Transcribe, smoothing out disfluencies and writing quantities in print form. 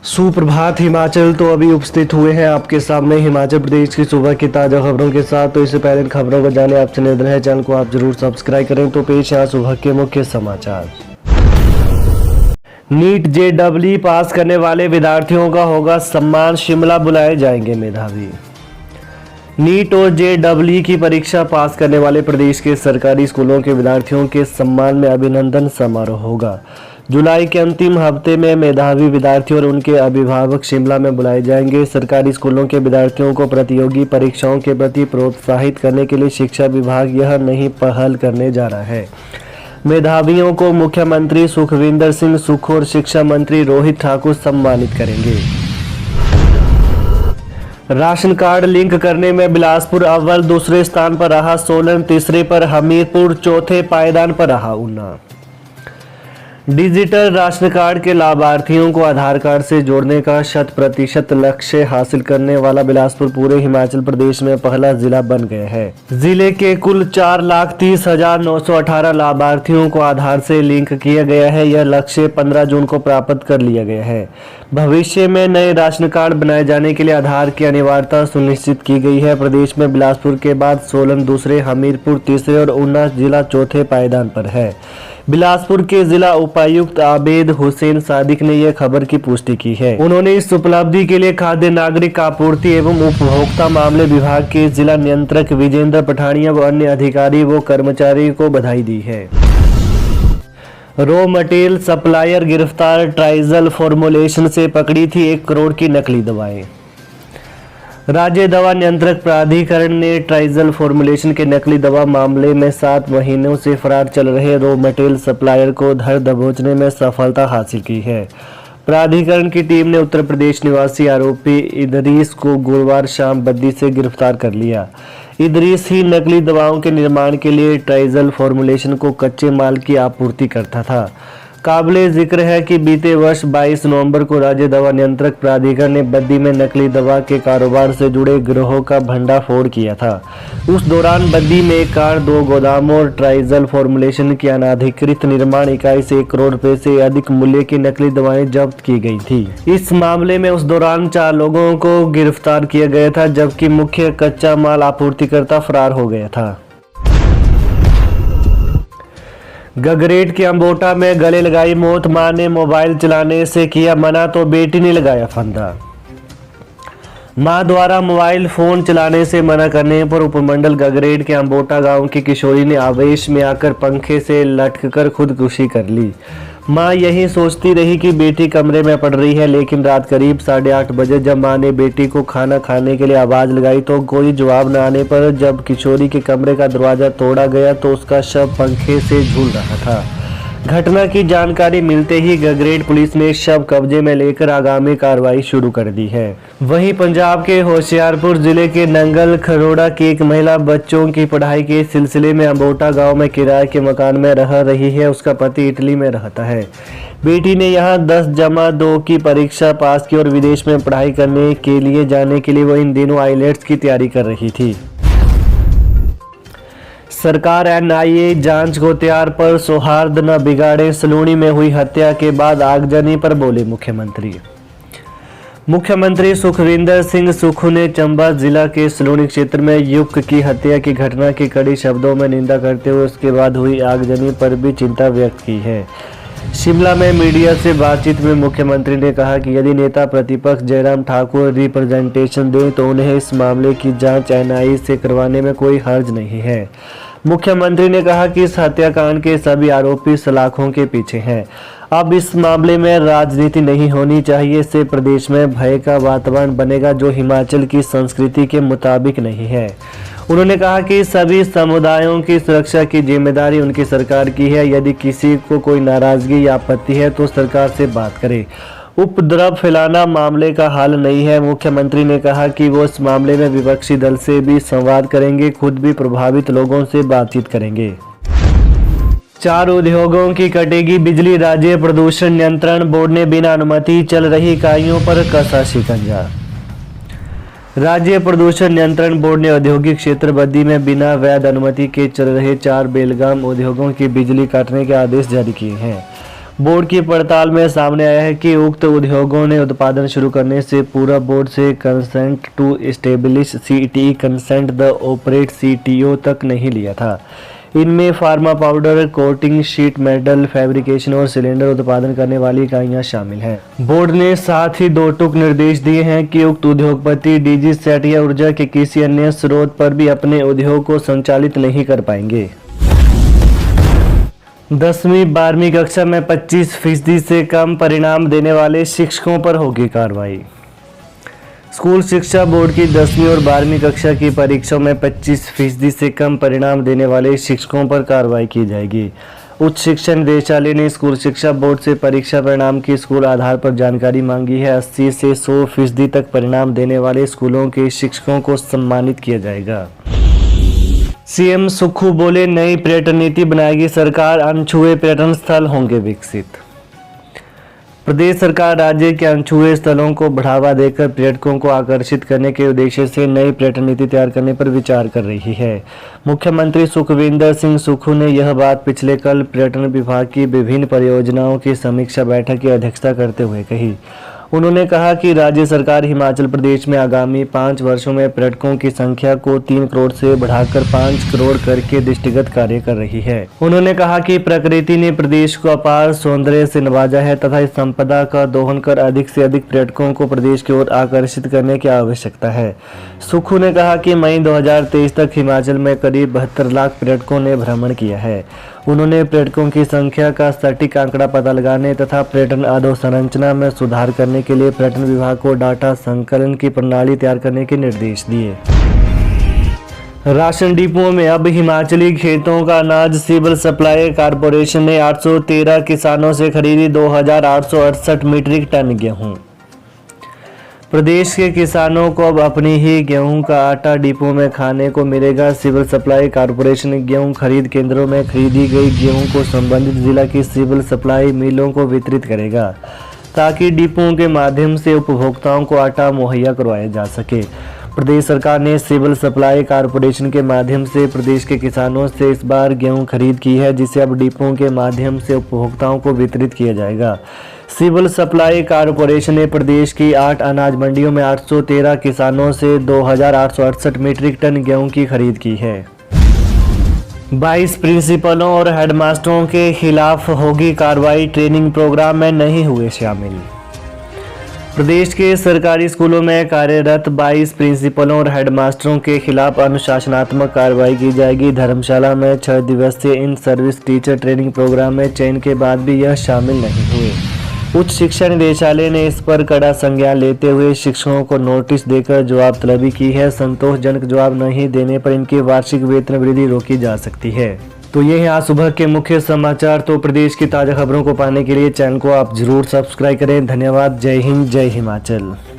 सुप्रभात हिमाचल। तो अभी उपस्थित हुए हैं आपके सामने हिमाचल प्रदेश की सुबह की ताज़ा खबरों के साथ। तो इससे पहले इन खबरों को जाने आपसे निवेदन है, चैनल को आप जरूर सब्सक्राइब करें। तो पेश यहाँ सुबह के मुख्य समाचार। नीट जेईई पास करने वाले विद्यार्थियों का होगा सम्मान, शिमला बुलाए जाएंगे मेधावी। नीट और जेईई की परीक्षा पास करने वाले प्रदेश के सरकारी स्कूलों के विद्यार्थियों के सम्मान में अभिनंदन समारोह होगा। जुलाई के अंतिम हफ्ते में मेधावी विद्यार्थियों और उनके अभिभावक शिमला में बुलाए जाएंगे। सरकारी स्कूलों के विद्यार्थियों को प्रतियोगी परीक्षाओं के प्रति प्रोत्साहित करने के लिए शिक्षा विभाग यह नई पहल करने जा रहा है। मेधावियों को मुख्यमंत्री सुखविंदर सिंह सुक्खू और शिक्षा मंत्री रोहित ठाकुर सम्मानित करेंगे। राशन कार्ड लिंक करने में बिलासपुर अव्वल, दूसरे स्थान पर रहा सोलन, तीसरे पर हमीरपुर, चौथे पायदान पर रहा ऊना। डिजिटल राशन कार्ड के लाभार्थियों को आधार कार्ड से जोड़ने का 100% लक्ष्य हासिल करने वाला बिलासपुर पूरे हिमाचल प्रदेश में पहला जिला बन गया है। जिले के कुल 4,30,918 लाभार्थियों को आधार से लिंक किया गया है। यह लक्ष्य 15 जून को प्राप्त कर लिया गया है। भविष्य में नए राशन कार्ड बनाए जाने के लिए आधार की अनिवार्यता सुनिश्चित की गई है। प्रदेश में बिलासपुर के बाद सोलन दूसरे, हमीरपुर तीसरे और ऊना जिला चौथे पायदान पर है। बिलासपुर के जिला उपायुक्त आबेद हुसैन सादिक ने यह खबर की पुष्टि की है। उन्होंने इस उपलब्धि के लिए खाद्य नागरिक आपूर्ति एवं उपभोक्ता मामले विभाग के जिला नियंत्रक विजेंद्र पठानिया व अन्य अधिकारी व कर्मचारी को बधाई दी है। रॉ मटेरियल सप्लायर गिरफ्तार, ट्राइजल फॉर्मुलेशन से पकड़ी थी 1 करोड़ की नकली दवाएं। राज्य दवा नियंत्रक प्राधिकरण ने ट्राइजल फॉर्मुलेशन के नकली दवा मामले में 7 महीनों से फरार चल रहे रॉ मटेरियल सप्लायर को धर दबोचने में सफलता हासिल की है। प्राधिकरण की टीम ने उत्तर प्रदेश निवासी आरोपी इदरीस को गुरुवार शाम बद्दी से गिरफ्तार कर लिया। इदरीस ही नकली दवाओं के निर्माण के लिए ट्राइजल फॉर्मुलेशन को कच्चे माल की आपूर्ति करता था। काबिले जिक्र है कि बीते वर्ष 22 नवंबर को राज्य दवा नियंत्रक प्राधिकरण ने बद्दी में नकली दवा के कारोबार से जुड़े गिरोह का भंडाफोड़ किया था। उस दौरान बद्दी में एक कार, 2 गोदामों और ट्राइजल फॉर्मुलेशन की अनाधिकृत निर्माण इकाई से 1 करोड़ रुपए से अधिक मूल्य की नकली दवाएं जब्त की गई थी। इस मामले में उस दौरान 4 लोगों को गिरफ्तार किया गया था, जबकि मुख्य कच्चा माल आपूर्तिकर्ता फरार हो गया था। गगरेट के अम्बोटा में गले लगाई मौत, मां ने मोबाइल चलाने से किया मना तो बेटी ने लगाया फंदा। मां द्वारा मोबाइल फोन चलाने से मना करने पर उपमंडल गगरेट के अम्बोटा गांव की किशोरी ने आवेश में आकर पंखे से लटककर खुदकुशी कर ली। मां यही सोचती रही कि बेटी कमरे में पड़ रही है, लेकिन रात करीब 8:30 बजे जब मां ने बेटी को खाना खाने के लिए आवाज लगाई तो कोई जवाब न आने पर जब किशोरी के कमरे का दरवाजा तोड़ा गया तो उसका शव पंखे से झूल रहा था। घटना की जानकारी मिलते ही गगरेट पुलिस ने शव कब्जे में लेकर आगामी कार्रवाई शुरू कर दी है। वहीं पंजाब के होशियारपुर जिले के नंगल खरोड़ा की एक महिला बच्चों की पढ़ाई के सिलसिले में अम्बोटा गांव में किराए के मकान में रह रही है। उसका पति इटली में रहता है। बेटी ने यहां 10+2 की परीक्षा पास की और विदेश में पढ़ाई करने के लिए जाने के लिए वो इन दिनों आईलेट्स की तैयारी कर रही थी। सरकार एनआईए जांच को तैयार पर सौहार्द न बिगाड़े, सलूणी में हुई हत्या के बाद आगजनी पर बोले मुख्यमंत्री। मुख्यमंत्री सुखविंदर सिंह सुक्खू ने चंबा जिला के सलूणी क्षेत्र में युवक की हत्या की घटना की कड़ी शब्दों में निंदा करते हुए उसके बाद हुई आगजनी पर भी चिंता व्यक्त की है। शिमला में मीडिया से बातचीत में मुख्यमंत्री ने कहा कि यदि नेता प्रतिपक्ष जयराम ठाकुर रिप्रेजेंटेशन दें तो उन्हें इस मामले की जांच एनआईए से करवाने में कोई हर्ज नहीं है। मुख्यमंत्री ने कहा कि इस हत्याकांड के सभी आरोपी सलाखों के पीछे हैं। अब इस मामले में राजनीति नहीं होनी चाहिए। इससे प्रदेश में भय का वातावरण बनेगा जो हिमाचल की संस्कृति के मुताबिक नहीं है। उन्होंने कहा कि सभी समुदायों की सुरक्षा की जिम्मेदारी उनकी सरकार की है। यदि किसी को कोई नाराजगी या आपत्ति है तो सरकार से बात करें। उपद्रव फैलाना मामले का हल नहीं है। मुख्यमंत्री ने कहा कि वो इस मामले में विपक्षी दल से भी संवाद करेंगे, खुद भी प्रभावित लोगों से बातचीत करेंगे। 4 उद्योगों की कटेगी बिजली, राज्य प्रदूषण नियंत्रण बोर्ड ने बिना अनुमति चल रही इकाइयों पर कसा शिकंजा। राज्य प्रदूषण नियंत्रण बोर्ड ने औद्योगिक क्षेत्र बद्दी में बिना वैध अनुमति के चल रहे 4 बेलगाम उद्योगों की बिजली काटने के आदेश जारी किए हैं। बोर्ड की पड़ताल में सामने आया है कि उक्त उद्योगों ने उत्पादन शुरू करने से पूर्व बोर्ड से consent to establish CTE consent the operate CTO तक नहीं लिया था। इनमें pharma powder, coating, sheet metal fabrication और सिलेंडर उत्पादन करने वाली इकाइयां शामिल हैं। बोर्ड ने साथ ही 2 टूक निर्देश दिए हैं कि उक्त उद्योगपति डीजी सेट या ऊर्जा के किसी अन्य स्रोत पर भी अपने उद्योग को संचालित नहीं कर पाएंगे। 10वीं-12वीं कक्षा में 25% से कम परिणाम देने वाले शिक्षकों पर होगी कार्रवाई। स्कूल शिक्षा बोर्ड की 10वीं और 12वीं कक्षा की परीक्षाओं में 25% से कम परिणाम देने वाले शिक्षकों पर कार्रवाई की जाएगी। उच्च शिक्षा निदेशालय ने स्कूल शिक्षा बोर्ड से परीक्षा परिणाम की स्कूल आधार पर जानकारी मांगी है। 80 से 100% तक परिणाम देने वाले स्कूलों के शिक्षकों को सम्मानित किया जाएगा। सीएम सुक्खू बोले, नई पर्यटन नीति बनाएगी सरकार, अनछुए पर्यटन स्थल होंगे विकसित। प्रदेश सरकार राज्य के अनछुए स्थलों को बढ़ावा देकर पर्यटकों को आकर्षित करने के उद्देश्य से नई पर्यटन नीति तैयार करने पर विचार कर रही है। मुख्यमंत्री सुखविंदर सिंह सुक्खू ने यह बात पिछले कल पर्यटन विभाग की विभिन्न परियोजनाओं की समीक्षा बैठक की अध्यक्षता करते हुए कही। उन्होंने कहा कि राज्य सरकार हिमाचल प्रदेश में आगामी 5 वर्षों में पर्यटकों की संख्या को 3 करोड़ से बढ़ाकर 5 करोड़ करके दृष्टिगत कार्य कर रही है। उन्होंने कहा कि प्रकृति ने प्रदेश को अपार सौंदर्य से नवाजा है तथा इस संपदा का दोहन कर अधिक से अधिक पर्यटकों को प्रदेश की ओर आकर्षित करने की आवश्यकता है। सुक्खू ने कहा कि मई 2023 तक हिमाचल में करीब 72 लाख पर्यटकों ने भ्रमण किया है। उन्होंने पर्यटकों की संख्या का सटीक आंकड़ा पता लगाने तथा पर्यटन अधोसंरचना में सुधार करने के लिए पर्यटन विभाग को डाटा संकलन की प्रणाली तैयार करने के निर्देश दिए। राशन डिपुओं में अब हिमाचली खेतों का अनाज। सिविल सप्लाई कॉर्पोरेशन ने 813 किसानों से खरीदी 2868 मीट्रिक टन गेहूं। प्रदेश के किसानों को अब अपनी ही गेहूं का आटा डिपो में खाने को मिलेगा। सिविल सप्लाई कॉर्पोरेशन गेहूं खरीद केंद्रों में खरीदी गई गेहूं को संबंधित जिला की सिविल सप्लाई मिलों को वितरित करेगा ताकि डिपों के माध्यम से उपभोक्ताओं को आटा मुहैया करवाया जा सके। प्रदेश सरकार ने सिविल सप्लाई कॉर्पोरेशन के माध्यम से प्रदेश के किसानों से इस बार गेहूं खरीद की है, जिसे अब डिपों के माध्यम से उपभोक्ताओं को वितरित किया जाएगा। सिविल सप्लाई कॉर्पोरेशन ने प्रदेश की 8 अनाज मंडियों में 813 किसानों से 2868 मीट्रिक टन गेहूं की खरीद की है। 22 प्रिंसिपलों और हेडमास्टरों के खिलाफ होगी कार्रवाई। ट्रेनिंग प्रोग्राम में नहीं हुए शामिल। प्रदेश के सरकारी स्कूलों में कार्यरत 22 प्रिंसिपलों और हेडमास्टरों के खिलाफ अनुशासनात्मक कार्रवाई की जाएगी। धर्मशाला में 6 दिवसीय in service teacher training programme में चयन के बाद भी यह शामिल नहीं हुए। उच्च शिक्षा निदेशालय ने इस पर कड़ा संज्ञान लेते हुए शिक्षकों को नोटिस देकर जवाब तलबी की है। संतोषजनक जवाब नहीं देने पर इनकी वार्षिक वेतन वृद्धि रोकी जा सकती है। तो ये है आज सुबह के मुख्य समाचार। तो प्रदेश की ताज़ा खबरों को पाने के लिए चैनल को आप जरूर सब्सक्राइब करें। धन्यवाद। जय हिंद, जय हिमाचल।